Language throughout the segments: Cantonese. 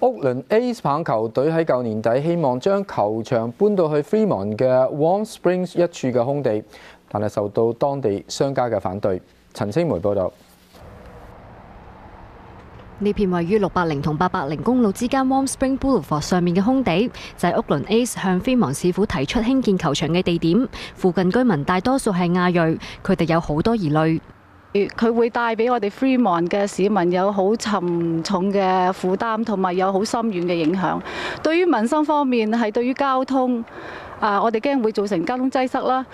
屋崙 A's 棒球隊喺舊年底希望將球場搬到去 Fremont 嘅 Warm Springs 一處嘅空地，但係受到當地商家嘅反對。陳清梅報導。呢片位於680同880公路之間 Warm Spring Boulevard 上面嘅空地，就係屋崙 A's 向 Fremont 市府提出興建球場嘅地點。附近居民大多數係亞裔，佢哋有好多疑慮。佢會帶俾我哋 Fremont 嘅市民有好沉重嘅負擔，同埋有好深遠嘅影響。對於民生方面，係對於交通，我哋驚會造成交通擠塞啦。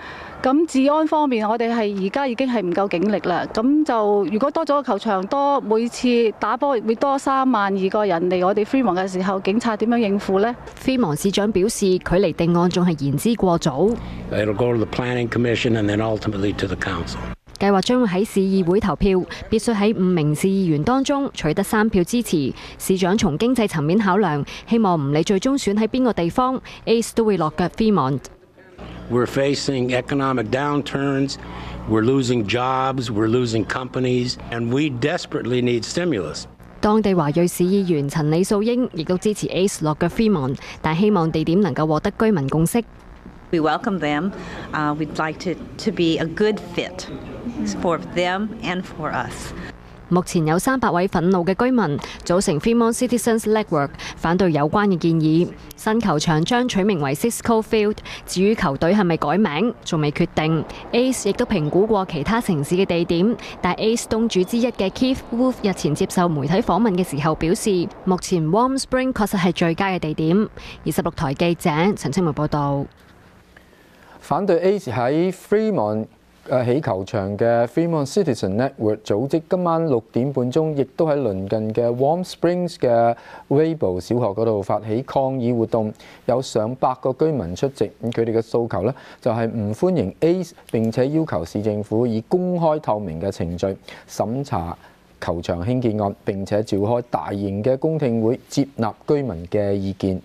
咁治安方面，我哋係而家已經係唔夠警力啦。咁就如果多咗個球場，每次打波會多32000個人嚟我哋 Fremont 嘅時候，警察點樣應付呢？Fremont 市長表示，距離定案仲係言之過早。It'll go to the Planning Commission and then ultimately to the Council. 計劃將會喺市議會投票，必須喺5名市議員當中取得3票支持。市長從經濟層面考量，希望唔理最終選喺邊個地方 ，A's 都會落腳 Fremont。We're facing economic downturns, we're losing jobs, we're losing companies, and we desperately need stimulus. 當地華裔市議員陳李素英亦都支持 A's 落腳 Fremont， 但希望地點能夠獲得居民共識。We welcome them. We'd like to be a good fit for them and for us. 目前有300位憤怒嘅居民組成 Fremont Citizens Network， 反對有關嘅建議。新球場將取名為 Cisco Field。至於球隊係咪改名，仲未決定。A's 亦都評估過其他城市嘅地點，但 A's 東主之一嘅 Keith Wolf 日前接受媒體訪問嘅時候表示，目前 Warm Spring 確實係最佳嘅地點。26台記者陳清梅報導。反對 A's 喺 Fremont起球場嘅 Fremont Citizen Network 組織今晚6點半鐘，亦都喺鄰近嘅 Warm Springs 嘅 Weibo 小學嗰度發起抗議活動，有上百個居民出席。咁佢哋嘅訴求呢，就係唔歡迎 A's， 並且要求市政府以公開透明嘅程序審查球場興建案，並且召開大型嘅公聽會接納居民嘅意見。